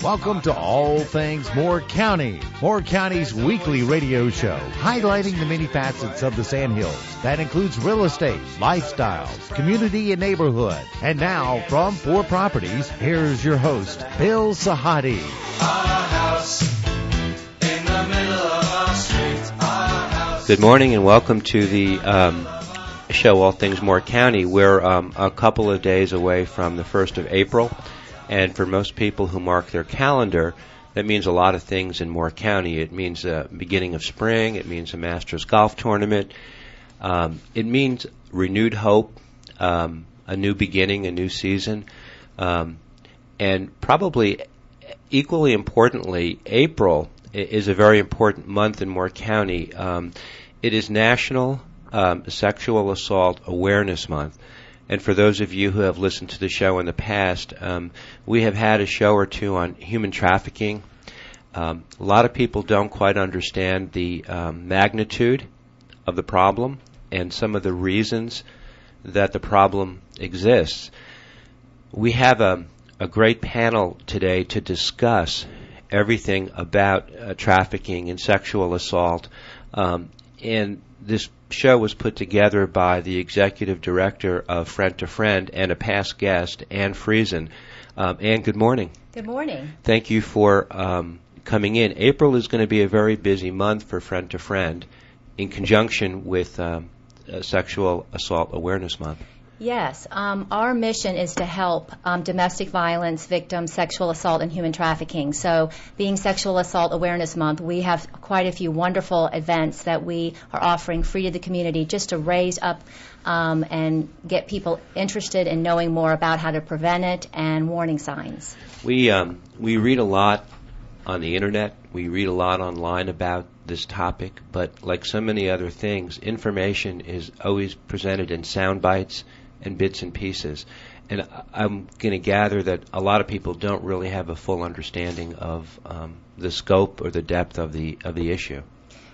Welcome to All Things Moore County, Moore County's weekly radio show, highlighting the many facets of the Sandhills. That includes real estate, lifestyles, community, and neighborhood. And now, from 4 Properties, here's your host, Bill Sahadi. Our house in the middle of our street. Our house. Good morning and welcome to the show, All Things Moore County. We're a couple of days away from the 1st of April. And for most people who mark their calendar, that means a lot of things in Moore County. It means the beginning of spring. It means a Masters golf tournament. It means renewed hope, a new beginning, a new season. And probably equally importantly, April is a very important month in Moore County. It is National Sexual Assault Awareness Month. And for those of you who have listened to the show in the past, we have had a show or two on human trafficking. A lot of people don't quite understand the magnitude of the problem and some of the reasons that the problem exists. We have a great panel today to discuss everything about trafficking and sexual assault. And this show was put together by the executive director of Friend to Friend and a past guest, Ann Friesen. Ann, good morning. Good morning. Thank you for coming in. April is going to be a very busy month for Friend to Friend in conjunction with Sexual Assault Awareness Month. Yes, our mission is to help domestic violence victims, sexual assault, and human trafficking. So being Sexual Assault Awareness Month, we have quite a few wonderful events that we are offering free to the community just to raise up and get people interested in knowing more about how to prevent it and warning signs. We read a lot on the internet. We read a lot online about this topic, but like so many other things, information is always presented in sound bites and bits and pieces. And I'm going to gather that a lot of people don't really have a full understanding of the scope or the depth of the issue.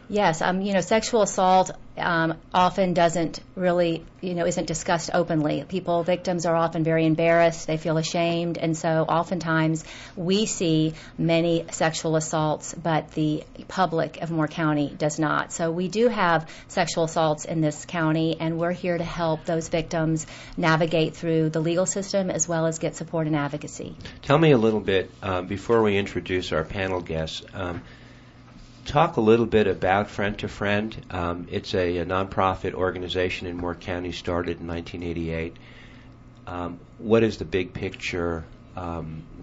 Yes, sexual assault often doesn't really, isn't discussed openly. Victims are often very embarrassed, they feel ashamed, and so oftentimes we see many sexual assaults, but the public of Moore County does not. So we do have sexual assaults in this county, and we're here to help those victims navigate through the legal system as well as get support and advocacy. Tell me a little bit, before we introduce our panel guests, talk a little bit about Friend to Friend. It's a nonprofit organization in Moore County, started in 1988. What is the big picture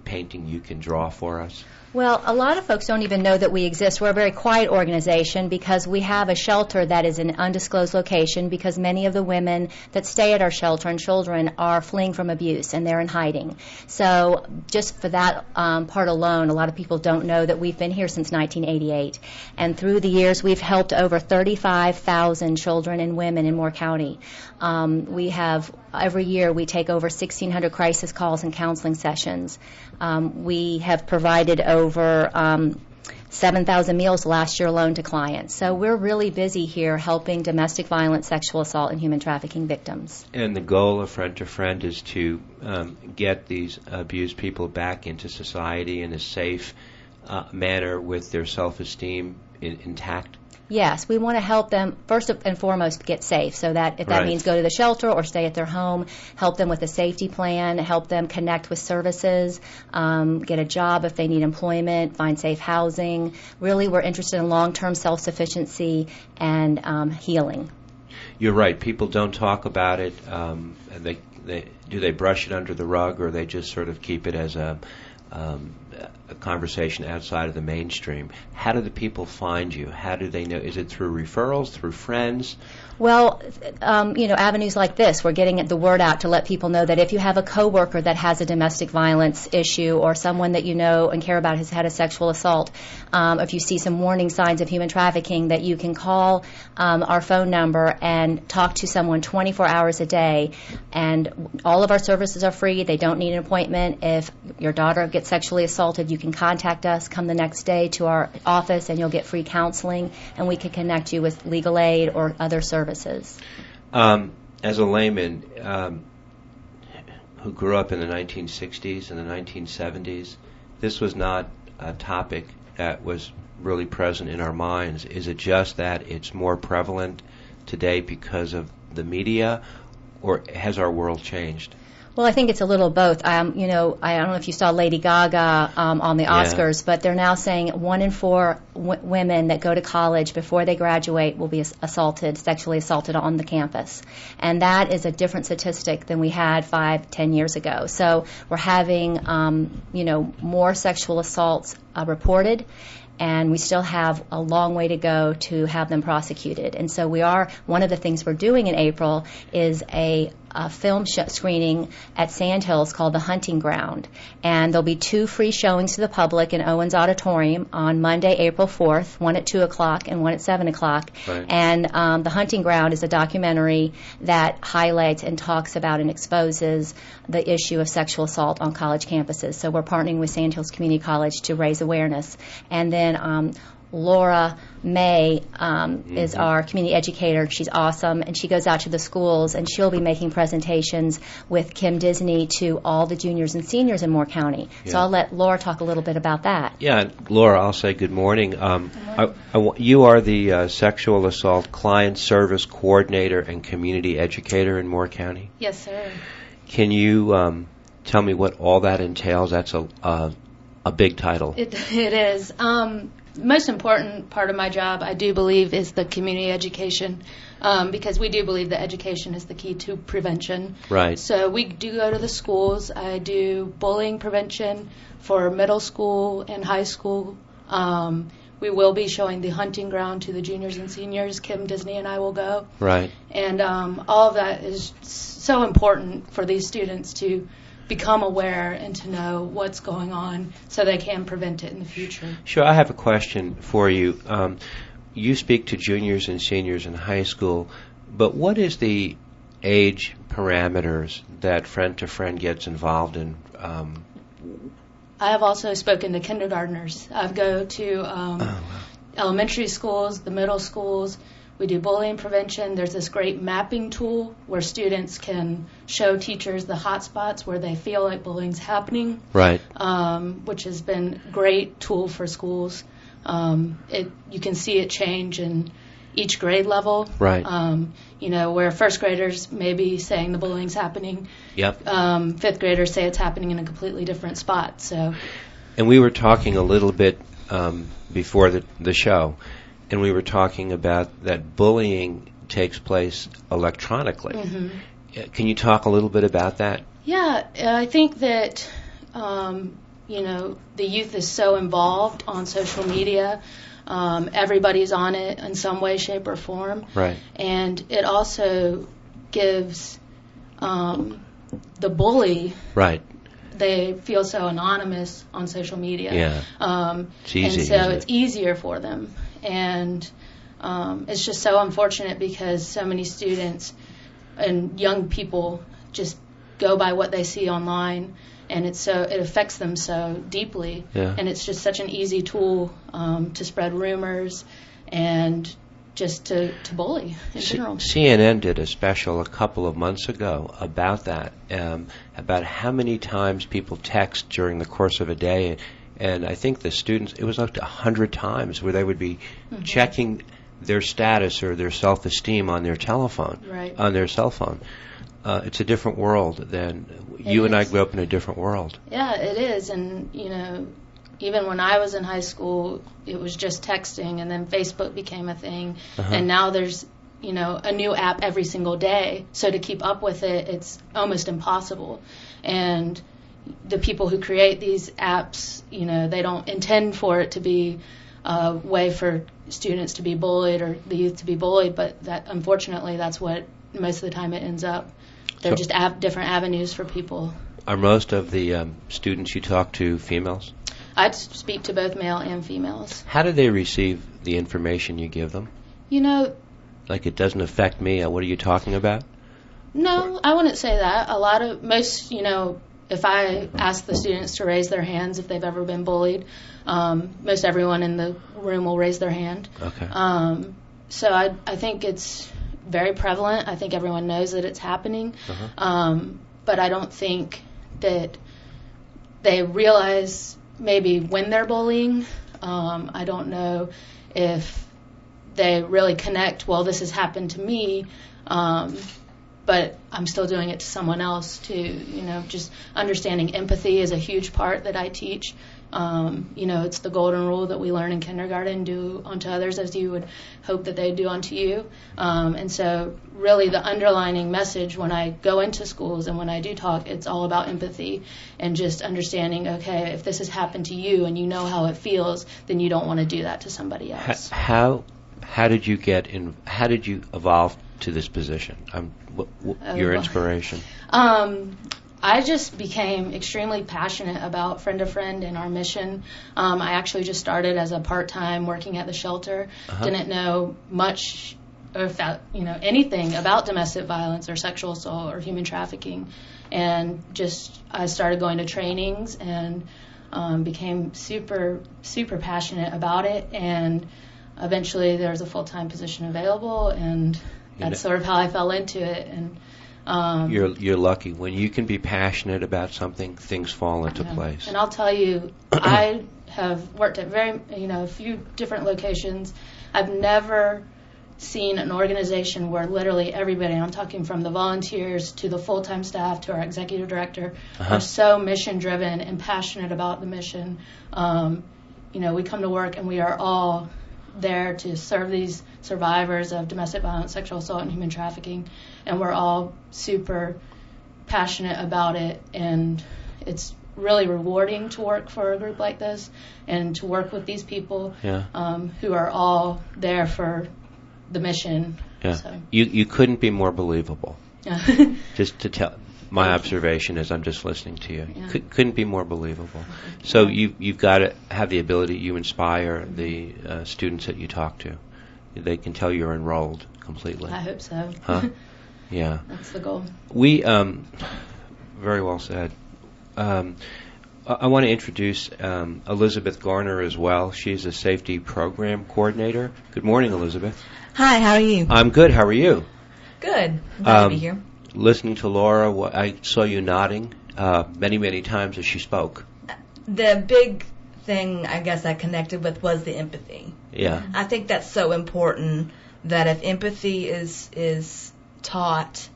painting you can draw for us? Well, a lot of folks don't even know that we exist. We're a very quiet organization because we have a shelter that is in an undisclosed location because many of the women that stay at our shelter and children are fleeing from abuse and they're in hiding. So just for that part alone, a lot of people don't know that we've been here since 1988. And through the years, we've helped over 35,000 children and women in Moore County. Every year we take over 1,600 crisis calls and counseling sessions. We have provided over 7,000 meals last year alone to clients. So we're really busy here helping domestic violence, sexual assault, and human trafficking victims. And the goal of Friend to Friend is to get these abused people back into society in a safe manner with their self-esteem intact? Yes, we want to help them first and foremost get safe, so that if that means go to the shelter or stay at their home, help them with a safety plan, help them connect with services, get a job if they need employment, find safe housing. Really, we're interested in long-term self-sufficiency and healing. You're right. People don't talk about it. Do they brush it under the rug, or they just sort of keep it as a conversation outside of the mainstream? How do the people find you? How do they know? Is it through referrals, through friends? Well, avenues like this, we're getting the word out to let people know that if you have a coworker that has a domestic violence issue or someone that you know and care about has had a sexual assault, if you see some warning signs of human trafficking, that you can call our phone number and talk to someone 24 hours a day. And all of our services are free. They don't need an appointment. If your daughter gets sexually assaulted, you can contact us, come the next day to our office, and you'll get free counseling, and we can connect you with legal aid or other services. As a layman who grew up in the 1960s and the 1970s, this was not a topic that was really present in our minds. Is it just that it's more prevalent today because of the media, or has our world changed? Well, I think it's a little both. I don't know if you saw Lady Gaga on the Oscars, but they're now saying 1 in 4 women that go to college before they graduate will be sexually assaulted on the campus. And that is a different statistic than we had 5-10 years ago. So we're having, more sexual assaults reported, and we still have a long way to go to have them prosecuted. And so one of the things we're doing in April is a film screening at Sandhills called The Hunting Ground. And there'll be 2 free showings to the public in Owens Auditorium on Monday, April 4th, one at 2 o'clock and one at 7 o'clock. Right. And The Hunting Ground is a documentary that highlights and talks about and exposes the issue of sexual assault on college campuses. So we're partnering with Sandhills Community College to raise awareness. And then Laura May is our community educator. She's awesome, and she goes out to the schools, and she'll be making presentations with Kim Disney to all the juniors and seniors in Moore County. Yeah. So I'll let Laura talk a little bit about that. Yeah, Laura, I'll say good morning. You are the Sexual Assault Client Service Coordinator and Community Educator in Moore County? Yes, sir. Can you tell me what all that entails? That's a big title. It is. Most important part of my job, I do believe, is the community education, because we do believe that education is the key to prevention. Right. So we do go to the schools. I do bullying prevention for middle school and high school. We will be showing The Hunting Ground to the juniors and seniors. Kim Disney and I will go. Right. And all of that is so important for these students to become aware and to know what's going on so they can prevent it in the future. Sure. I have a question for you. You speak to juniors and seniors in high school, but what is the age parameters that Friend to Friend gets involved in? I have also spoken to kindergartners. I go to elementary schools, the middle schools. We do bullying prevention. There's this great mapping tool where students can show teachers the hot spots where they feel like bullying's happening. Right. Which has been a great tool for schools. You can see it change in each grade level. Right. Where first graders may be saying the bullying's happening. Yep. Fifth graders say it's happening in a completely different spot. So. And we were talking a little bit before the show, and we were talking about that bullying takes place electronically. Mm-hmm. Can you talk a little bit about that? Yeah, I think that, the youth is so involved on social media. Everybody's on it in some way, shape, or form. Right. And it also gives the bully... Right. They feel so anonymous on social media. Yeah. It's easy, and so it's easier for them. And it's just so unfortunate because so many students and young people just go by what they see online, and it affects them so deeply. Yeah. And it's just such an easy tool to spread rumors and just to bully in general. CNN did a special a couple of months ago about that, about how many times people text during the course of a day. And I think the students, it was up to 100 times where they would be mm-hmm. checking their status or their self-esteem on their telephone, right. on their cell phone. It's a different world than you and I grew up in a different world. Yeah, it is. And, even when I was in high school, it was just texting, and then Facebook became a thing. Uh-huh. And now there's, a new app every single day. So to keep up with it, it's almost impossible. And the people who create these apps, they don't intend for it to be a way for students to be bullied or the youth to be bullied, but that unfortunately that's what most of the time it ends up. They're just different avenues for people. Are most of the students you talk to females? I'd speak to both male and females. How do they receive the information you give them? Like it doesn't affect me. What are you talking about? No, I wouldn't say that. If I ask the students to raise their hands if they've ever been bullied, most everyone in the room will raise their hand. Okay. So I think it's very prevalent. I think everyone knows that it's happening. Uh-huh. But I don't think that they realize maybe when they're bullying. I don't know if they really connect, well, this has happened to me, but I'm still doing it to someone else too. Just understanding empathy is a huge part that I teach. It's the golden rule that we learn in kindergarten: do unto others as you would hope that they do unto you. And so really the underlining message when I go into schools and when I do talk, it's all about empathy and just understanding, okay, if this has happened to you and you know how it feels, then you don't want to do that to somebody else. How did you how did you evolve to this position? Your inspiration? I just became extremely passionate about Friend to Friend and our mission. I actually just started as a part-time working at the shelter. Didn't know much or anything about domestic violence or sexual assault or human trafficking, and I started going to trainings and became super, super passionate about it. And eventually there was a full-time position available, and that's sort of how I fell into it. And you're lucky. When you can be passionate about something, things fall into place. And I'll tell you, I have worked at a few different locations. I've never seen an organization where literally everybody, I'm talking from the volunteers to the full-time staff to our executive director, are so mission-driven and passionate about the mission. We come to work and we are all there to serve these survivors of domestic violence, sexual assault, and human trafficking, and we're all super passionate about it, and it's really rewarding to work for a group like this and to work with these people who are all there for the mission. Yeah. So. You couldn't be more believable. Yeah. Just to tell my observation as I'm just listening to you. Yeah. Couldn't be more believable. So you've got to have the ability, you inspire the students that you talk to. They can tell you're enrolled completely. I hope so. Huh? Yeah. That's the goal. We, very well said. I want to introduce Elizabeth Garner as well. She's a safety program coordinator. Good morning, Elizabeth. Hi, how are you? I'm good. How are you? Good. Glad to be here. Listening to Laura, I saw you nodding many, many times as she spoke. The big thing I guess I connected with was the empathy. Yeah. I think that's so important, that if empathy is taught,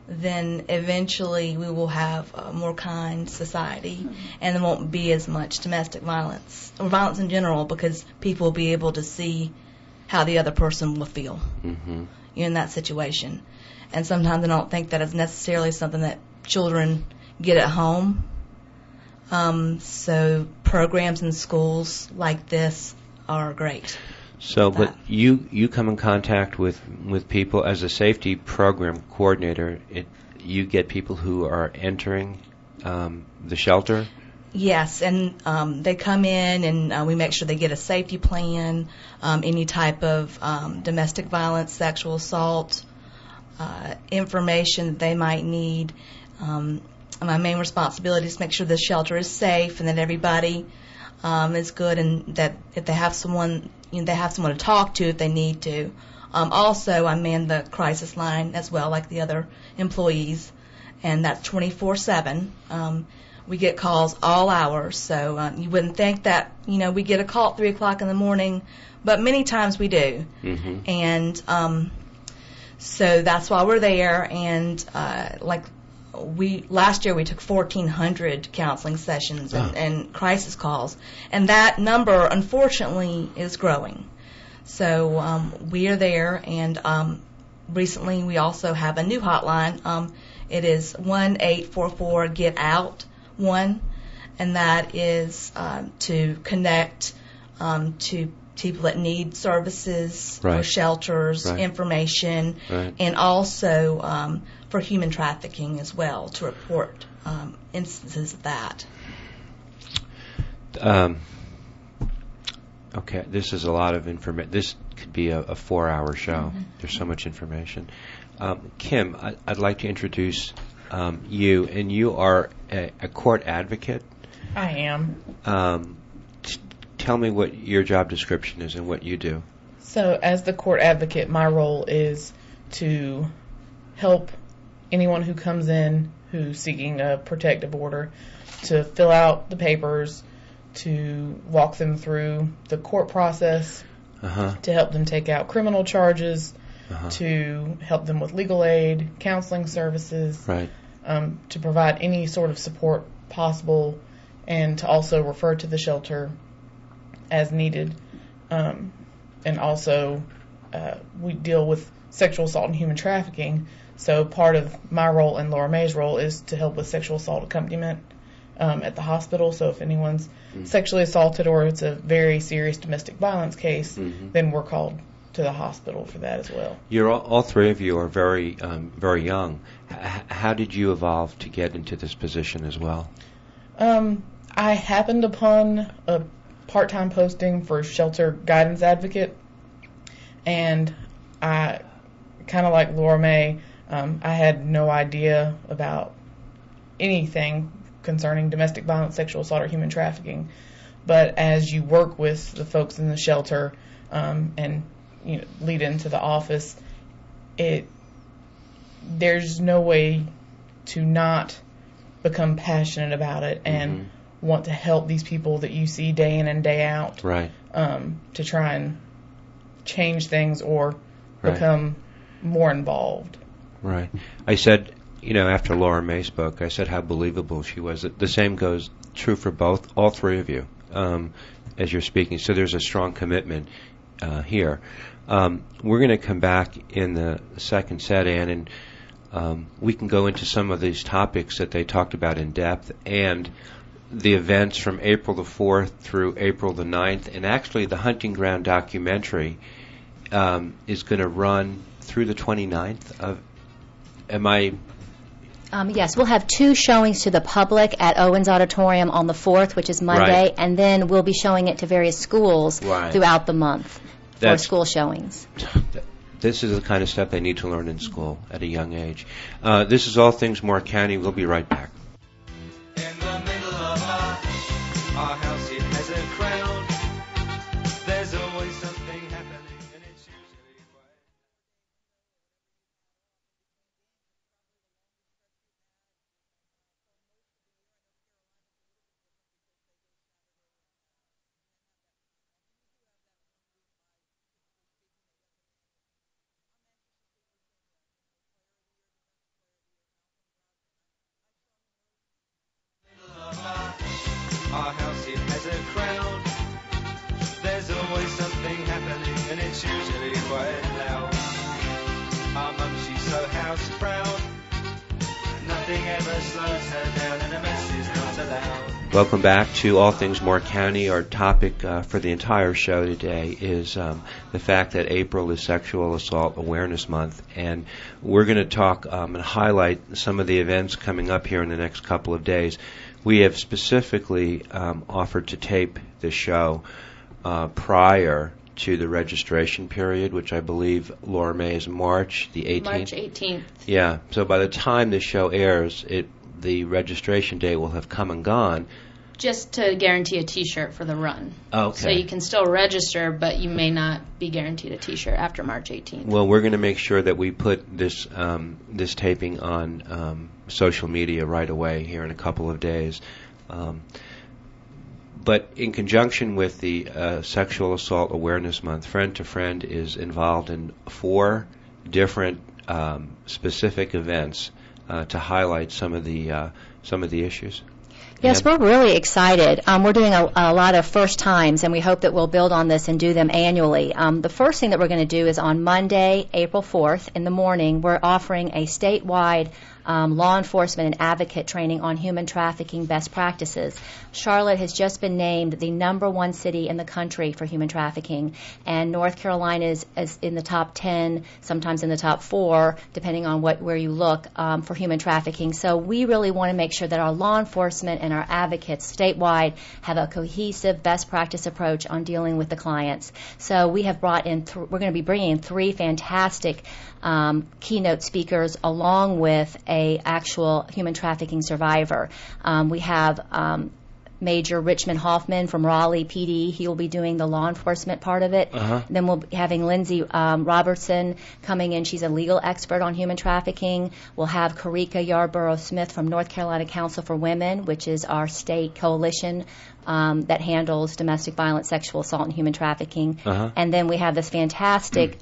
then eventually we will have a more kind society, and there won't be as much domestic violence, or violence in general, because people will be able to see how the other person will feel in that situation. And sometimes I don't think that is necessarily something that children get at home. So programs in schools like this are great. So, but you come in contact with people as a safety program coordinator. You get people who are entering the shelter? Yes, and they come in and we make sure they get a safety plan, any type of domestic violence, sexual assault, information that they might need. My main responsibility is to make sure the shelter is safe and that everybody is good, and that if they have someone, they have someone to talk to if they need to. Also, I man the crisis line as well, like the other employees, and that's 24/7. We get calls all hours, so you wouldn't think that we get a call at 3 o'clock in the morning, but many times we do. And so that's why we're there. And last year we took 1,400 counseling sessions and crisis calls, and that number unfortunately is growing. So we are there, and recently we also have a new hotline. It is 1-844-GET-OUT-1, and that is to connect to people that need services or shelters, information, and also for human trafficking as well, to report instances of that. Okay, this is a lot of information. This could be a 4-hour show. There's so much information. Kim, I'd like to introduce you, and you are a court advocate. I am. Tell me what your job description is and what you do. So, as the court advocate, my role is to help anyone who comes in who's seeking a protective order to fill out the papers, to walk them through the court process, to help them take out criminal charges, to help them with legal aid, counseling services, Right. To provide any sort of support possible, and to also refer to the shelter as needed. And also, we deal with sexual assault and human trafficking, so part of my role and Laura May's role is to help with sexual assault accompaniment at the hospital. So if anyone's sexually assaulted or it's a very serious domestic violence case, then we're called to the hospital for that as well. You're all three of you are very young. How did you evolve to get into this position as well? I happened upon a part-time posting for shelter guidance advocate, and I, kind of like Laura May, I had no idea about anything concerning domestic violence, sexual assault, or human trafficking. But as you work with the folks in the shelter and lead into the office, there's no way to not become passionate about it and want to help these people that you see day in and day out, Right. To try and change things or become more involved. Right. I said, after Laura May spoke, I said how believable she was. The same goes true for all three of you, as you're speaking. So there's a strong commitment here. We're going to come back in the second set, Ann, and we can go into some of these topics that they talked about in depth and the events from April the 4th through April the 9th. And actually, the Hunting Ground documentary is going to run through the 29th of... Yes, we'll have 2 showings to the public at Owens Auditorium on the 4th, which is Monday, Right. and then we'll be showing it to various schools Right. throughout the month for That's- school showings. This is the kind of stuff they need to learn in school at a young age. This is All Things Moore County. We'll be right back. In the middle of our house, it has a crowd. There's always something happening, and it's usually quite... Our house, it has a crowd. There's always something happening, and it's usually quite loud. Our mum, she's so house proud. Nothing ever slows her down, and a mess is not allowed. Welcome back to All Things Moore County. Our topic for the entire show today is the fact that April is Sexual Assault Awareness Month, and we're going to talk and highlight some of the events coming up here in the next couple of days. We have specifically offered to tape the show prior to the registration period, which I believe, Laura May, is March the 18th. March 18th. Yeah, so by the time this show airs, the registration date will have come and gone. Just to guarantee a T-shirt for the run. Okay. So you can still register, but you may not be guaranteed a T-shirt after March 18th. Well, we're going to make sure that we put this this taping on social media right away here in a couple of days. But in conjunction with the Sexual Assault Awareness Month, Friend to Friend is involved in 4 different specific events to highlight some of the issues. Yes, we're really excited. We're doing a lot of first times, and we hope that we'll build on this and do them annually. The first thing that we're going to do is on Monday, April 4th, in the morning, we're offering a statewide law enforcement and advocate training on human trafficking best practices. Charlotte has just been named the #1 city in the country for human trafficking, and North Carolina is in the top 10, sometimes in the top 4, depending on where you look, for human trafficking. So we really want to make sure that our law enforcement and our advocates statewide have a cohesive best practice approach on dealing with the clients. So we have brought in, we're going to be bringing in 3 fantastic keynote speakers along with a actual human trafficking survivor. We have Major Richmond Hoffman from Raleigh PD. He will be doing the law enforcement part of it. Then we'll be having Lindsay Robertson coming in. She's a legal expert on human trafficking. We'll have Karika Yarborough-Smith from North Carolina Council for Women, which is our state coalition that handles domestic violence, sexual assault, and human trafficking. And then we have this fantastic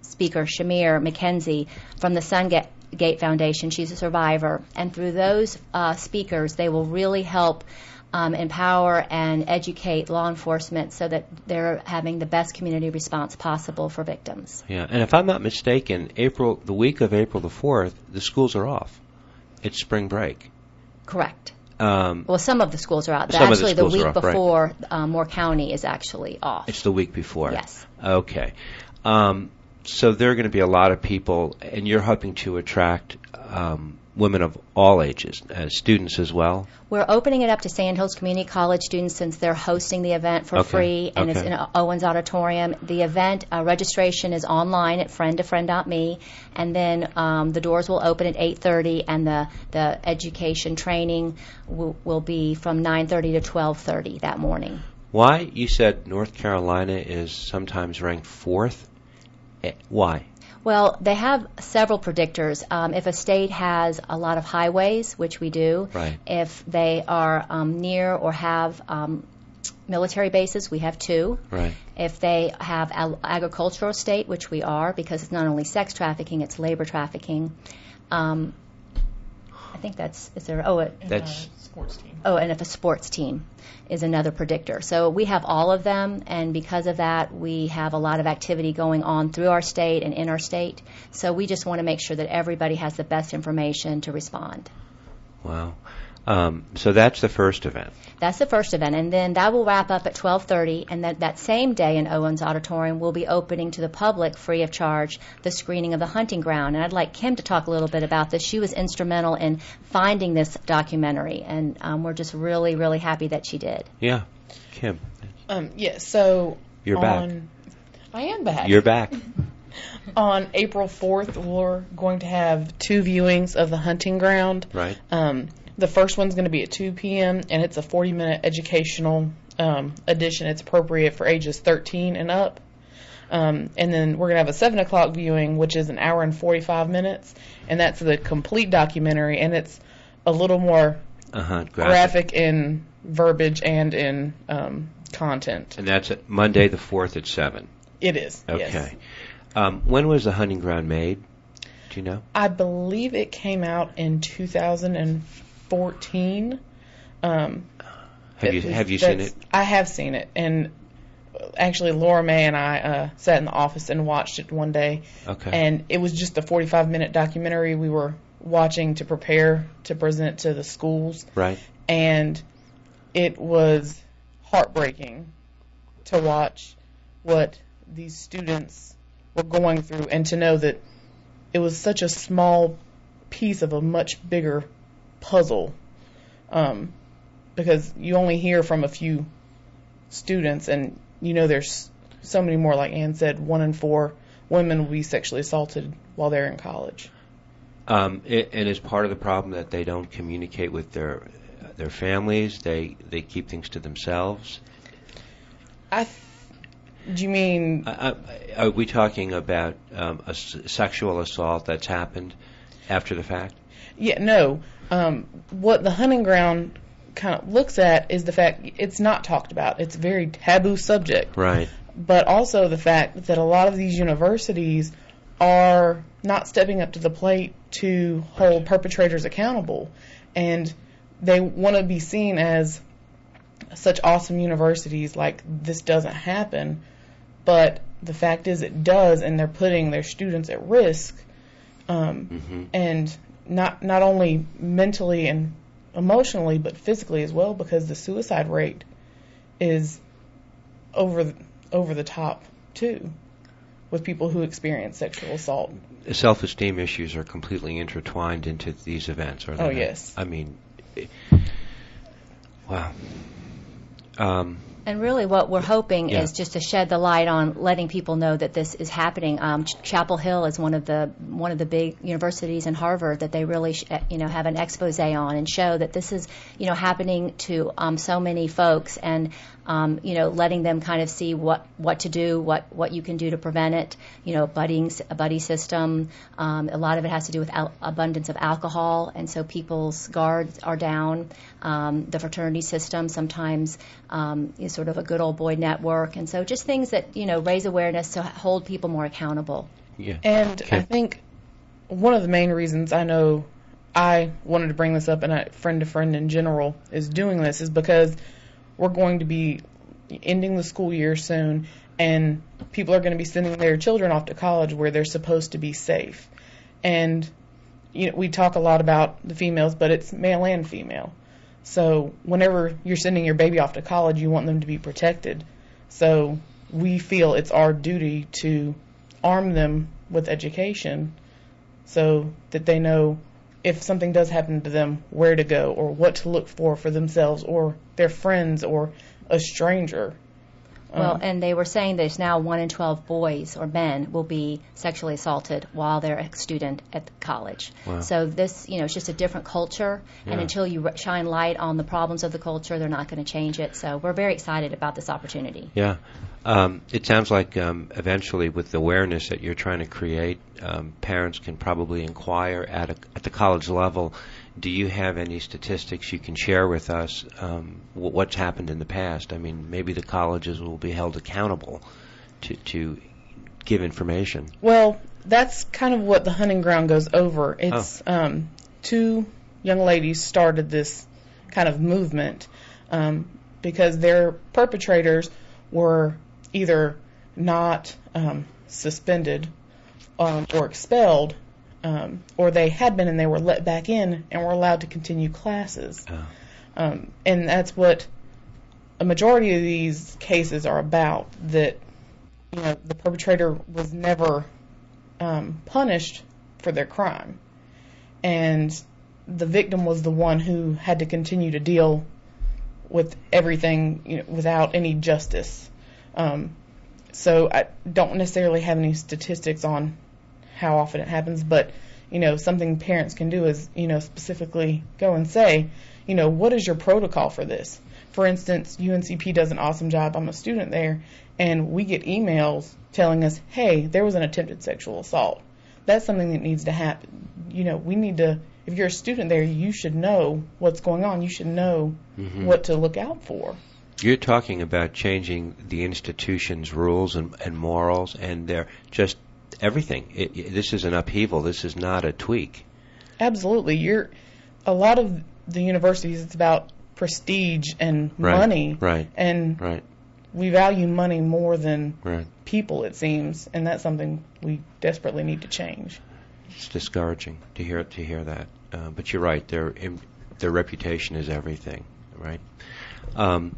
speaker, Shamir McKenzie, from the Sungate Foundation. She's a survivor. And through those speakers, they will really help empower and educate law enforcement so that they're having the best community response possible for victims. Yeah, and if I'm not mistaken, the week of April the 4th, the schools are off. It's spring break. Correct. Well, some of the schools are out. Actually, the week before, Moore County is actually off. It's the week before. Yes. Okay. So there are going to be a lot of people, and you're hoping to attract women of all ages, students as well? We're opening it up to Sandhills Community College students since they're hosting the event for free, and it's in Owens Auditorium. The event registration is online at friendtofriend.me, and then the doors will open at 8:30, and the education training will be from 9:30 to 12:30 that morning. Why? You said North Carolina is sometimes ranked 4th. Why? Well, they have several predictors. If a state has a lot of highways, which we do, if they are near or have military bases, we have 2. If they have agricultural state, which we are, because it's not only sex trafficking, it's labor trafficking. I think that's sports team. Oh, and if a sports team is another predictor. So we have all of them, and because of that, we have a lot of activity going on through our state and in our state. So we just want to make sure that everybody has the best information to respond. Wow. So that's the first event. That's the first event, and then that will wrap up at 12:30, and that same day in Owens Auditorium, we'll be opening to the public, free of charge, the screening of The Hunting Ground. And I'd like Kim to talk a little bit about this. She was instrumental in finding this documentary, and we're just really, really happy that she did. Yeah. Kim. So you're back. I am back. You're back. On April 4th, we're going to have 2 viewings of The Hunting Ground. Right. The first one's going to be at 2 p.m., and it's a 40-minute educational edition. It's appropriate for ages 13 and up. And then we're going to have a 7 o'clock viewing, which is an hour and 45 minutes, and that's the complete documentary, and it's a little more graphic in verbiage and in content. And that's at Monday the 4th at 7. It is, okay. Yes. When was The Hunting Ground made? Do you know? I believe it came out in 2014. Have you seen it? I have seen it, and actually Laura May and I sat in the office and watched it one day. Okay. And it was just a 45-minute documentary we were watching to prepare to present to the schools. Right. And it was heartbreaking to watch what these students were going through, and to know that it was such a small piece of a much bigger puzzle, because you only hear from a few students, and there's so many more. Like Ann said, 1 in 4 women will be sexually assaulted while they're in college. And is part of the problem that they don't communicate with their families? They keep things to themselves? Do you mean... Are we talking about a sexual assault that's happened after the fact? Yeah, no. What The Hunting Ground kind of looks at is the fact it's not talked about. It's a very taboo subject. Right. But also the fact that a lot of these universities are not stepping up to the plate to hold perpetrators accountable. And they want to be seen as such awesome universities, like this doesn't happen. But the fact is it does, and they're putting their students at risk, and not only mentally and emotionally, but physically as well, because the suicide rate is over the top too, with people who experience sexual assault. Self-esteem issues are completely intertwined into these events, are they? Oh, yes. I mean, wow. And really what we're hoping is just to shed the light on letting people know that this is happening. Chapel Hill is one of the big universities in Harvard that they really have an expose on and show that this is happening to so many folks, and letting them kind of see what to do, what you can do to prevent it. A buddy system. A lot of it has to do with abundance of alcohol, and so people's guards are down. The fraternity system sometimes is sort of a good old boy network, and so just things that raise awareness to hold people more accountable. Yeah. And I think one of the main reasons I know I wanted to bring this up, and a friend to friend in general is doing this, is because we're going to be ending the school year soon, and people are going to be sending their children off to college where they're supposed to be safe. And we talk a lot about the females, but it's male and female. So whenever you're sending your baby off to college, you want them to be protected. So we feel it's our duty to arm them with education so that they know if something does happen to them, where to go or what to look for themselves or their friends or a stranger. Well, and they were saying there's now 1 in 12 boys or men will be sexually assaulted while they're a student at college. Wow. So this, it's just a different culture, and until you shine light on the problems of the culture, they're not going to change it. So we're very excited about this opportunity. Yeah. It sounds like eventually with the awareness that you're trying to create, parents can probably inquire at the college level. Do you have any statistics you can share with us, what's happened in the past? I mean, maybe the colleges will be held accountable to give information. Well, that's kind of what the hunting ground goes over. It's 2 young ladies started this kind of movement because their perpetrators were either not suspended or expelled, or they had been and they were let back in and were allowed to continue classes. And that's what a majority of these cases are about, that the perpetrator was never punished for their crime. And the victim was the one who had to continue to deal with everything without any justice. So I don't necessarily have any statistics on how often it happens, but something parents can do is specifically go and say, what is your protocol for this? For instance, UNCP does an awesome job. I'm a student there, and we get emails telling us, hey, there was an attempted sexual assault. That's something that needs to happen. We need to, if you're a student there, you should know what's going on. You should know what to look out for. You're talking about changing the institution's rules and morals, and they're just everything. This is an upheaval. This is not a tweak. Absolutely. A lot of the universities, it's about prestige and money. Right. And we value money more than people, it seems, and that's something we desperately need to change. It's discouraging to hear that. But you're right. Their reputation is everything. Right. Wow.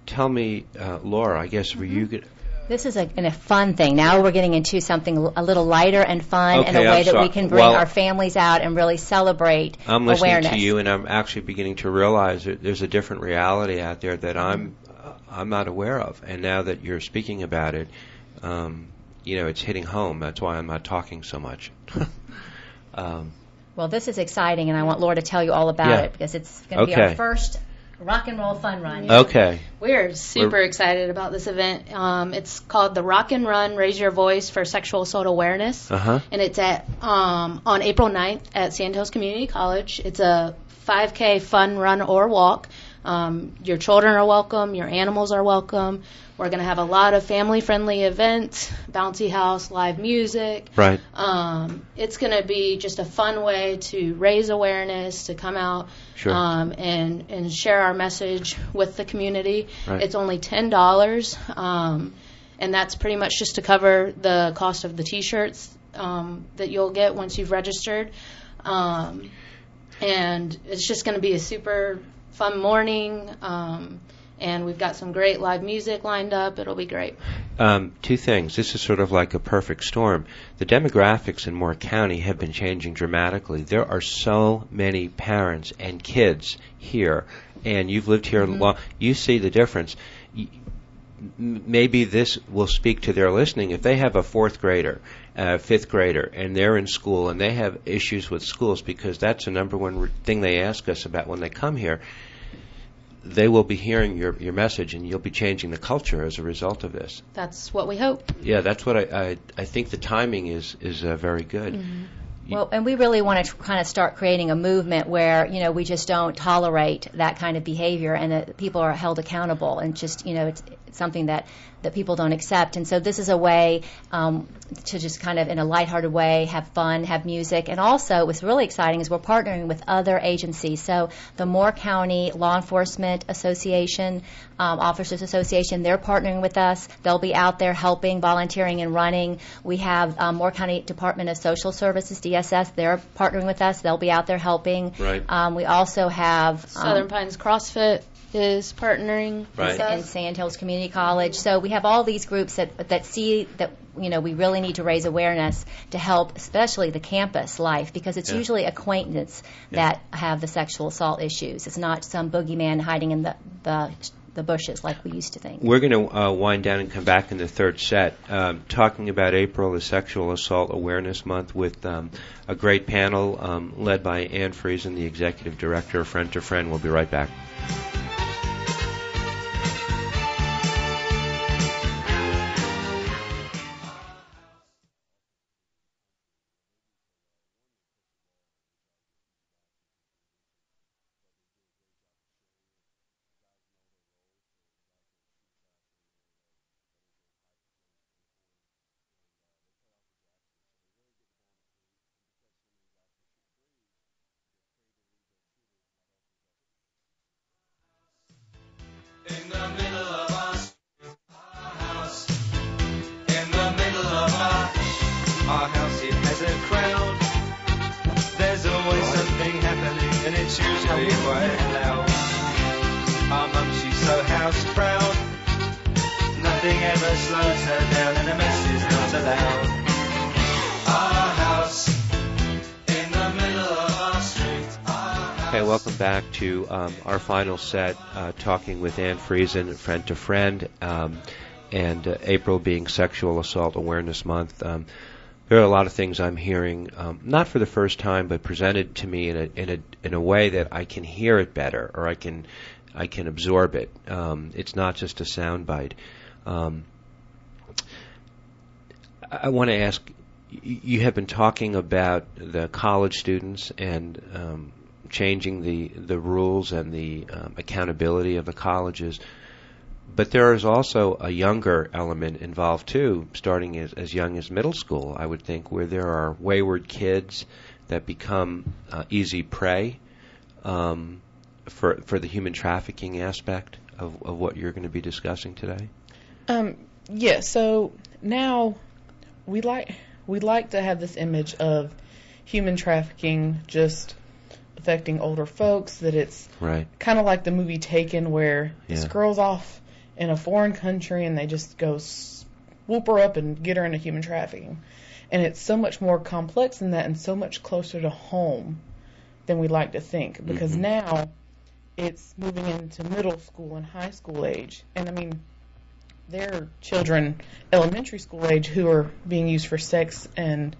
Tell me, Laura, I guess were you... This is a fun thing. Now we're getting into something a little lighter and fun, in a way that we can bring our families out and really celebrate awareness. I'm listening to you, and I'm actually beginning to realize that there's a different reality out there that I'm not aware of. And now that you're speaking about it, it's hitting home. That's why I'm not talking so much. Well, this is exciting, and I want Laura to tell you all about it, because it's going to be our first rock and roll fun run. Okay. We're super excited about this event. It's called the Rock and Run Raise Your Voice for Sexual Assault Awareness. And it's at on April 9th at Sandhills Community College. It's a 5K fun run or walk. Your children are welcome. Your animals are welcome. We're going to have a lot of family-friendly events, bouncy house, live music. Right. It's going to be just a fun way to raise awareness, to come out and share our message with the community. Right. It's only $10, and that's pretty much just to cover the cost of the T-shirts that you'll get once you've registered. And it's just going to be a super fun morning. And we've got some great live music lined up. It'll be great. Two things. This is sort of like a perfect storm. The demographics in Moore County have been changing dramatically. There are so many parents and kids here, and you've lived here long. You see the difference. Maybe this will speak to their listening. If they have a fourth grader, fifth grader, and they're in school and they have issues with schools, because that's the number one thing they ask us about when they come here, they will be hearing your message, and you'll be changing the culture as a result of this. That's what we hope. Yeah, that's what I think the timing is very good. Well, and we really want to kind of start creating a movement where, we just don't tolerate that kind of behavior, and that people are held accountable, and just, it's something that people don't accept. And so this is a way to just kind of, in a lighthearted way, have fun, have music. And also, what's really exciting is we're partnering with other agencies. So the Moore County Law Enforcement Association, Officers Association, they're partnering with us. They'll be out there helping, volunteering, and running. We have Moore County Department of Social Services, DSS, they're partnering with us. They'll be out there helping. Right. We also have Southern Pines CrossFit is partnering with us. And Sandhills Community College. So we have all these groups that see that we really need to raise awareness to help, especially the campus life, because it's usually acquaintances that have the sexual assault issues. It's not some boogeyman hiding in the bushes like we used to think. We're going to wind down and come back in the third set, talking about April, the Sexual Assault Awareness Month, with a great panel led by Ann Friesen, the Executive Director of Friend to Friend. We'll be right back. In the middle of our house, in the middle of our house, it has a crowd. There's always something happening, and it's usually quite loud. Our mum, she's so house proud. Nothing ever slows her down, and a mess is not allowed. Our house, in the middle of our street. Okay, welcome back to our final set, talking with Ann Friesen, Friend to Friend, and April being Sexual Assault Awareness Month. There are a lot of things I'm hearing, not for the first time, but presented to me in a way that I can hear it better, or I can absorb it. It's not just a soundbite. I want to ask, you have been talking about the college students and changing the rules and the accountability of the colleges, but there is also a younger element involved too, starting as young as middle school, I would think, where there are wayward kids that become easy prey for the human trafficking aspect of what you're going to be discussing today. Yeah, so now we like to have this image of human trafficking just affecting older folks, that it's kind of like the movie Taken, where this girl's off in a foreign country and they just go swoop her up and get her into human trafficking. And it's so much more complex than that, and so much closer to home than we like to think, because now it's moving into middle school and high school age. And I mean, there are children elementary school age who are being used for sex and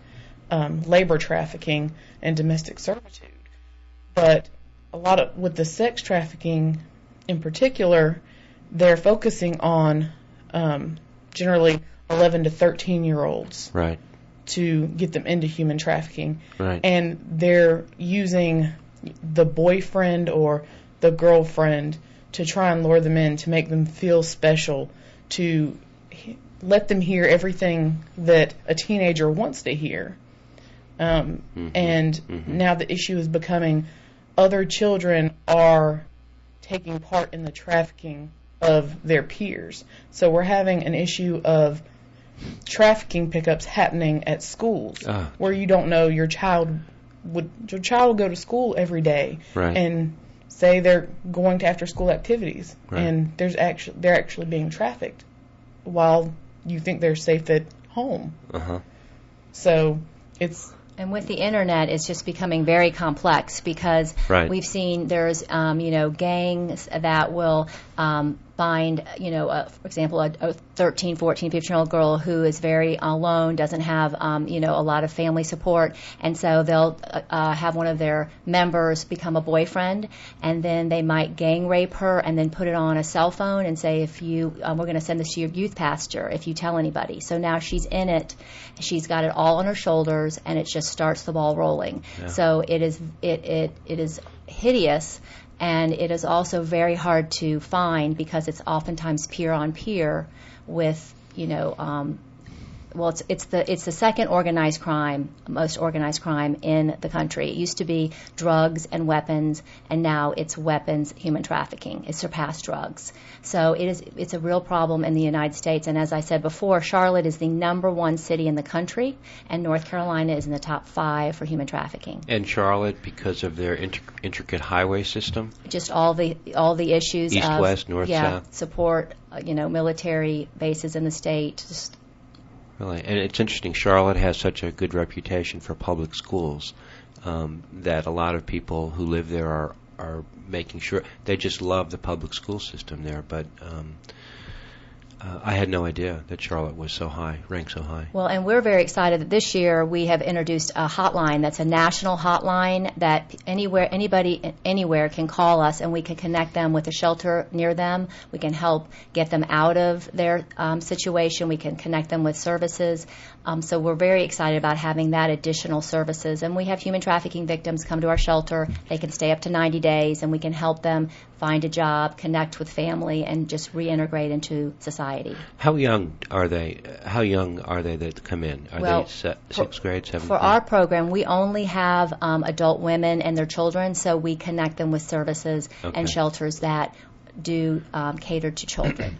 labor trafficking and domestic servitude. But with the sex trafficking in particular, they're focusing on generally 11 to 13-year-olds to get them into human trafficking. And they're using the boyfriend or the girlfriend to try and lure them in, to make them feel special, to let them hear everything that a teenager wants to hear. And now the issue is becoming other children are taking part in the trafficking of their peers. So we're having an issue of trafficking pickups happening at schools where you don't know your child will go to school every day and say they're going to after school activities, and they're actually being trafficked while you think they're safe at home. Uh-huh. So it's... And with the internet, it's just becoming very complex because Right. we've seen there's, gangs that will find, for example, a 13, 14, 15-year-old girl who is very alone, doesn't have, a lot of family support, and so they'll have one of their members become a boyfriend, and then they might gang rape her and then put it on a cell phone and say, if you, we're going to send this to your youth pastor if you tell anybody. So now she's in it, she's got it all on her shoulders, and it just starts the ball rolling. Yeah. So it is hideous. And it is also very hard to find because it's oftentimes peer on peer with, it's the second most organized crime in the country. It used to be drugs and weapons, and now it's weapons, human trafficking. It surpassed drugs. So it's a real problem in the United States. And as I said before, Charlotte is the #1 city in the country, and North Carolina is in the top 5 for human trafficking. And Charlotte, because of their intricate highway system? Just all the issues East, of west, north, south? Support, military bases in the state. Just Really, and it's interesting. Charlotte has such a good reputation for public schools that a lot of people who live there are making sure they just love the public school system there. But I had no idea that Charlotte was so high, ranked so high. Well, and we're very excited that this year we have introduced a hotline that's a national hotline that anybody anywhere can call us, and we can connect them with a shelter near them. We can help get them out of their situation. We can connect them with services. So we're very excited about having that additional services. And we have human trafficking victims come to our shelter. They can stay up to 90 days, and we can help them find a job, connect with family, and just reintegrate into society. How young are they? How young are they that come in? Are they sixth grade, seventh For grade? our program, we only have adult women and their children, so we connect them with services and shelters that do cater to children.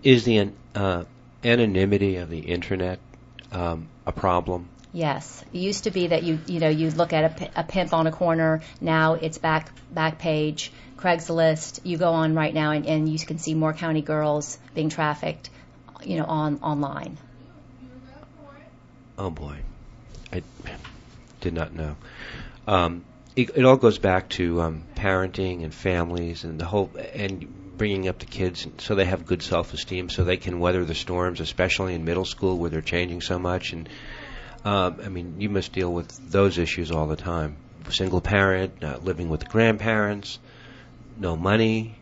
Is the anonymity of the internet a problem? Yes. It used to be that you look at a pimp on a corner. Now it's back page, Craigslist. You go on right now and you can see Moore County girls being trafficked, online. Oh boy, I did not know. It all goes back to parenting and families and and bringing up the kids so they have good self-esteem, so they can weather the storms, especially in middle school where they're changing so much. And you must deal with those issues all the time. Single parent, living with the grandparents, no money.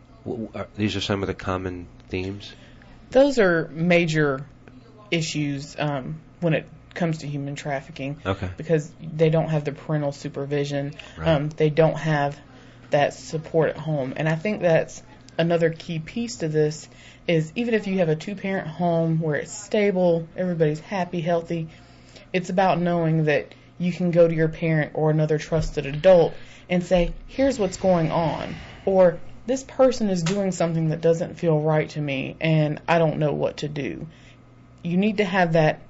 These are some of the common themes. Those are major issues when it comes to human trafficking. Okay. Because they don't have the parental supervision. Right. They don't have that support at home. And I think that's another key piece to this is even if you have a 2-parent home where it's stable, everybody's happy, healthy, it's about knowing that you can go to your parent or another trusted adult and say, here's what's going on. Or this person is doing something that doesn't feel right to me and I don't know what to do. You need to have that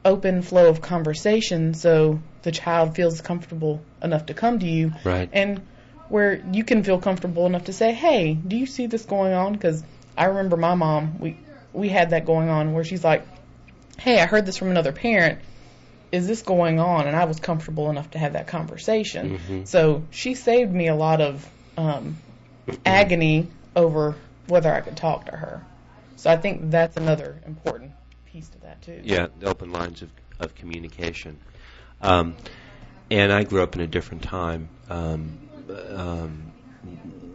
open flow of conversation so the child feels comfortable enough to come to you. Right. And where you can feel comfortable enough to say, hey, do you see this going on? Because I remember my mom, we had that going on where she's like, hey, I heard this from another parent. Is this going on? And I was comfortable enough to have that conversation. Mm-hmm. So she saved me a lot of agony over whether I could talk to her. So I think that's another important piece to that, too. Yeah, the open lines of communication. And I grew up in a different time.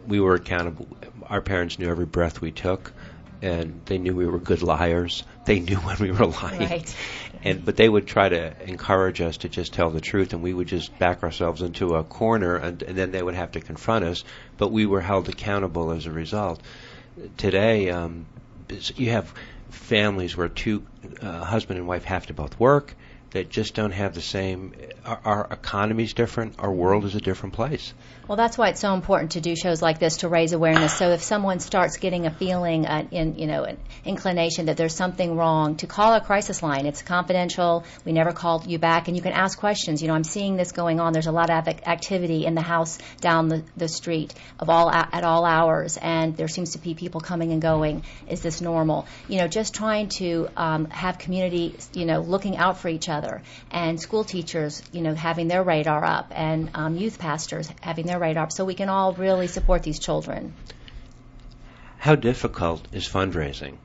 We were accountable. Our parents knew every breath we took, and they knew we were good liars. They knew when we were lying. Right. But they would try to encourage us to just tell the truth, and we would just back ourselves into a corner, and then they would have to confront us. But we were held accountable as a result. Today, you have families where two husband and wife have to both work, that just don't have the same. Our economy's different. Our world is a different place. Well, that's why it's so important to do shows like this to raise awareness. So if someone starts getting a feeling, an inclination that there's something wrong, to call a crisis line. It's confidential. We never called you back, and you can ask questions. I'm seeing this going on. There's a lot of activity in the house down the street at all hours, and there seems to be people coming and going. Is this normal? Just trying to have community, looking out for each other, and school teachers, having their radar up, and youth pastors having their radar up, so we can all really support these children. How difficult is fundraising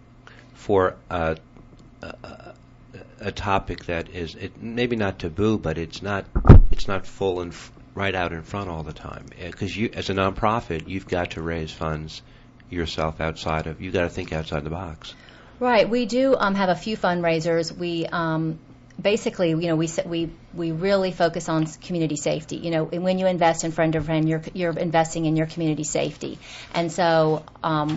for a topic that is maybe not taboo, but it's not full and right out in front all the time? Because you, as a nonprofit, you've got to raise funds yourself you've got to think outside the box. Right. We do have a few fundraisers. We basically, we really focus on community safety. When you invest in Friend to Friend, you're investing in your community safety. And so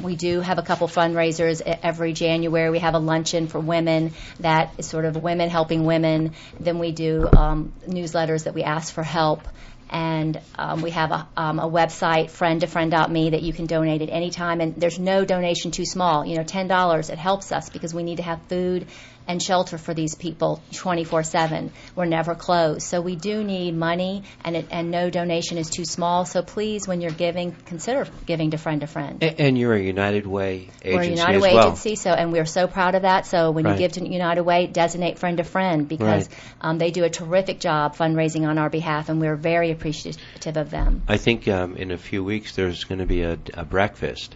we do have a couple fundraisers every January. We have a luncheon for women that is sort of women helping women. Then we do newsletters that we ask for help. And we have a website, friendtofriend.me, that you can donate at any time. And there's no donation too small. $10, it helps us because we need to have food and shelter for these people 24/7. We're never closed. So we do need money, and no donation is too small. So please, when you're giving, consider giving to Friend to Friend. And you're a United Way agency We're a United Way agency, and we're so proud of that. So when Right. you give to United Way, designate Friend to Friend, because they do a terrific job fundraising on our behalf, and we're very appreciative of them. I think in a few weeks there's going to be a breakfast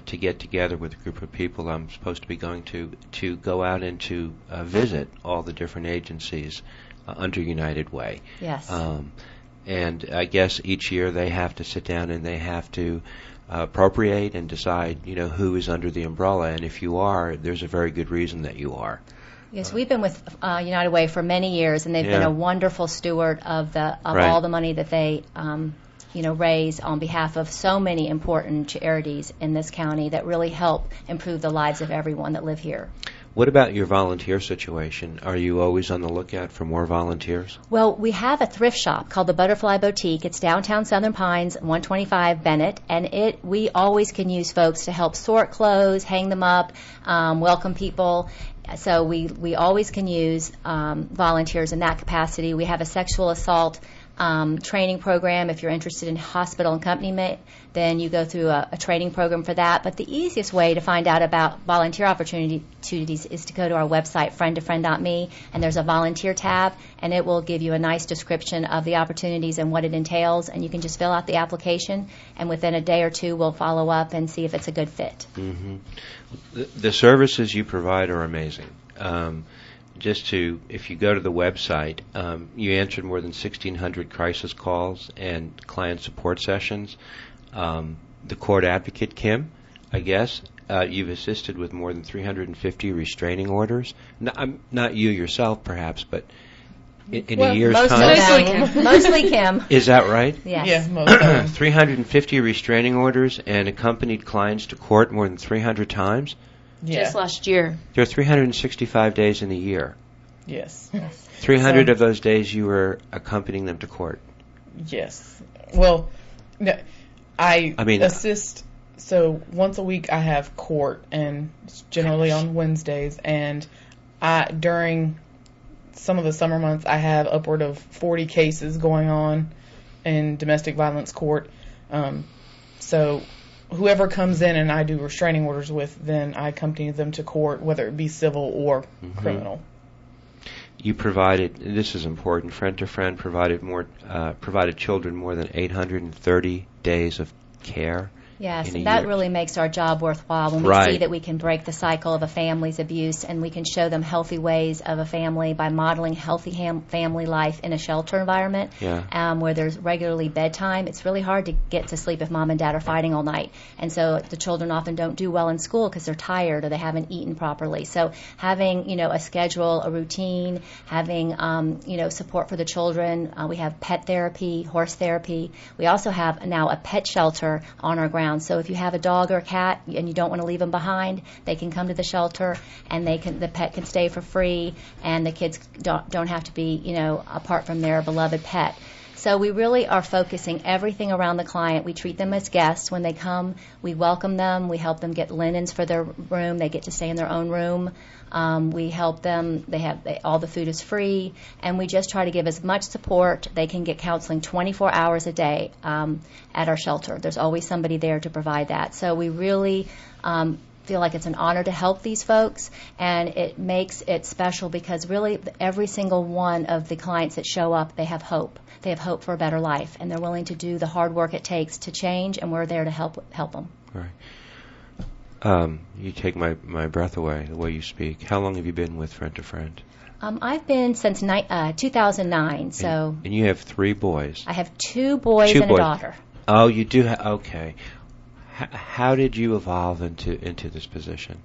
to get together with a group of people. I'm supposed to be going to go out and to visit all the different agencies under United Way. Yes. And I guess each year they have to sit down and they have to appropriate and decide, who is under the umbrella. And if you are, there's a very good reason that you are. Yes, we've been with United Way for many years, and they've been a wonderful steward of all the money that they raise on behalf of so many important charities in this county that really help improve the lives of everyone that live here. What about your volunteer situation? Are you always on the lookout for more volunteers? Well, we have a thrift shop called the Butterfly Boutique. It's downtown Southern Pines, 125 Bennett, and we always can use folks to help sort clothes, hang them up, welcome people. So we always can use volunteers in that capacity. We have a sexual assault training program. If you're interested in hospital accompaniment, then you go through a training program for that. But the easiest way to find out about volunteer opportunities is to go to our website, friendtofriend.me, and there's a volunteer tab, and it will give you a nice description of the opportunities and what it entails, and you can just fill out the application, and within a day or two we'll follow up and see if it's a good fit. Mm-hmm. The services you provide are amazing. If you go to the website, you answered more than 1,600 crisis calls and client support sessions. The court advocate, Kim, I guess, you've assisted with more than 350 restraining orders. Not you yourself, perhaps, but in a year's time. Mostly Kim. Is that right? Yes. Yeah, most of them. 350 restraining orders and accompanied clients to court more than 300 times? Yeah. Just last year. There are 365 days in a year. Yes. 300 of those days you were accompanying them to court. Yes. Well, no, I mean, assist. So once a week I have court, and it's generally on Wednesdays. And during some of the summer months, I have upward of 40 cases going on in domestic violence court. So whoever comes in and I do restraining orders with, then I accompany them to court, whether it be civil or criminal. You provided, this is important, Friend to Friend provided children more than 830 days of care. Yes, and that really makes our job worthwhile when we see that we can break the cycle of a family's abuse, and we can show them healthy ways of a family by modeling healthy family life in a shelter environment where there's regularly bedtime. It's really hard to get to sleep if mom and dad are fighting all night, and so the children often don't do well in school because they're tired or they haven't eaten properly. So having a schedule, a routine, having support for the children. We have pet therapy, horse therapy. We also have now a pet shelter on our ground. So if you have a dog or a cat and you don't want to leave them behind, they can come to the shelter, and the pet can stay for free, and the kids don't have to be apart from their beloved pet. So we really are focusing everything around the client. We treat them as guests when they come. We welcome them. We help them get linens for their room. They get to stay in their own room. We help them. All the food is free, and we just try to give as much support. They can get counseling 24 hours a day at our shelter. There's always somebody there to provide that. So we really feel like it's an honor to help these folks, and it makes it special because really every single one of the clients that show up, they have hope. They have hope for a better life, and they're willing to do the hard work it takes to change, and we're there to help them. Right. You take my breath away, the way you speak. How long have you been with Friend to Friend? I've been since 2009, so... And you have 3 boys? I have 2 boys and a daughter. Oh, you do okay. How did you evolve into this position?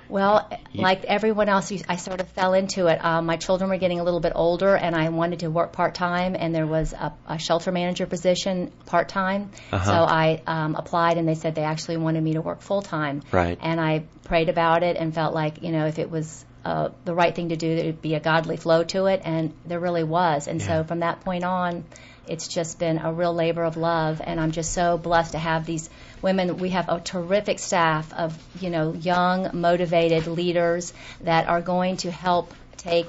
Well, like everyone else, I sort of fell into it. My children were getting a little bit older, and I wanted to work part-time, and there was a shelter manager position part-time. So I applied, and they said they actually wanted me to work full-time. Right. And I prayed about it and felt like, if it was the right thing to do, that it would be a godly flow to it, and there really was. And so from that point on, it's just been a real labor of love, and I'm just so blessed to have these women. We have a terrific staff of, young, motivated leaders that are going to help take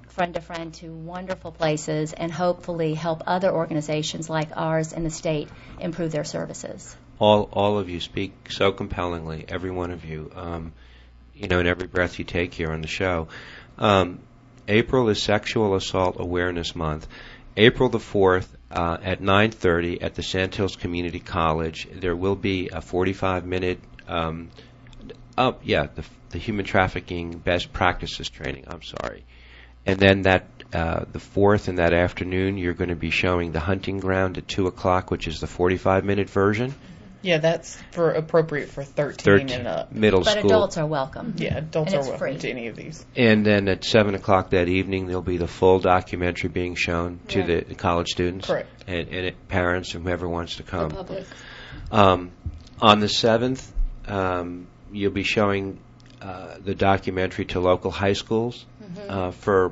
Friend to Friend to wonderful places and hopefully help other organizations like ours in the state improve their services. All of you speak so compellingly, every one of you, in every breath you take here on the show. April is Sexual Assault Awareness Month. April the 4th at 9:30 at the Sandhills Community College, there will be a 45-minute, the human trafficking best practices training. And then the 4th in that afternoon, you're going to be showing the hunting ground at 2 o'clock, which is the 45-minute version. Yeah, that's appropriate for 13 and up. Middle school. But adults are welcome. Yeah, adults and are welcome free. to any of these. And then at 7 o'clock that evening, there'll be the full documentary being shown to the college students. Correct. And parents and whoever wants to come. The public. On the 7th, you'll be showing the documentary to local high schools for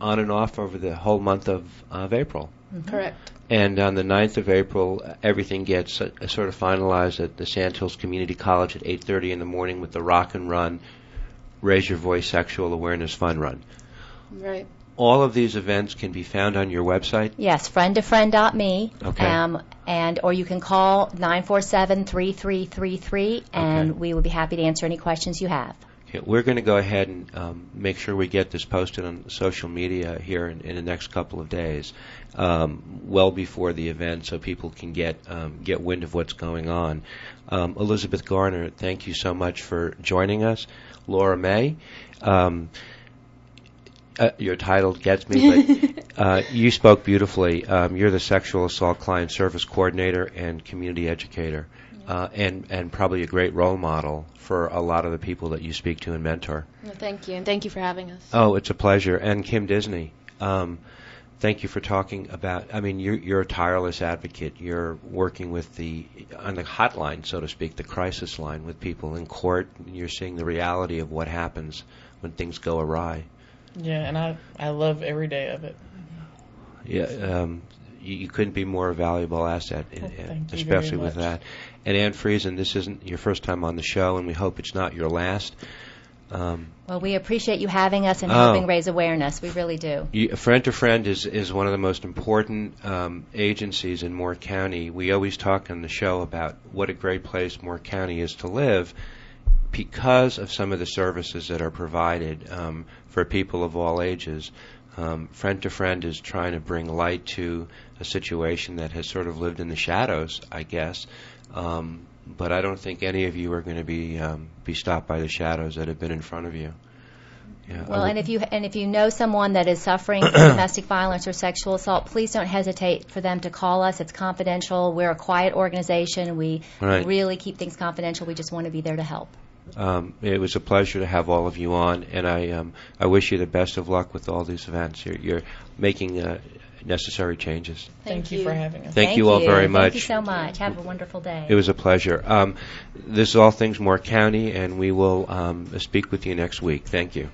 on and off over the whole month of April. Correct. And on the 9th of April, everything gets sort of finalized at the Sandhills Community College at 8:30 in the morning with the Rock and Run, Raise Your Voice Sexual Awareness Fun Run. Right. All of these events can be found on your website? Yes, friendtofriend.me. Okay. Or you can call 947-3333, and we will be happy to answer any questions you have. Okay, we're going to go ahead and make sure we get this posted on social media here in the next couple of days, well before the event, so people can get wind of what's going on. Elizabeth Garner, thank you so much for joining us. Laura May, your title gets me, but you spoke beautifully. You're the Sexual Assault Client Service Coordinator and Community Educator, and probably a great role model for a lot of the people that you speak to and mentor. Well, thank you, and thank you for having us. Oh, it's a pleasure. And Kim Disney, thank you for talking about, you're a tireless advocate. You're working with on the hotline, so to speak, the crisis line with people in court. You're seeing the reality of what happens when things go awry. Yeah, and I love every day of it. Yeah, you couldn't be more a valuable asset, especially with that. And Ann Friesen, this isn't your first time on the show, and we hope it's not your last. Well, we appreciate you having us and helping raise awareness. We really do. Friend to Friend is one of the most important agencies in Moore County. We always talk on the show about what a great place Moore County is to live because of some of the services that are provided for people of all ages. Friend to Friend is trying to bring light to a situation that has sort of lived in the shadows, I guess. But I don't think any of you are going to be stopped by the shadows that have been in front of you. Yeah, well, and if you know someone that is suffering from domestic violence or sexual assault, please don't hesitate for them to call us. It's confidential. We're a quiet organization. We really keep things confidential. We just want to be there to help. It was a pleasure to have all of you on, and I wish you the best of luck with all these events. You're making necessary changes. Thank you for having us. Thank you all very much. Thank you so much. Have a wonderful day. It was a pleasure. This is All Things Moore County, and we will speak with you next week. Thank you.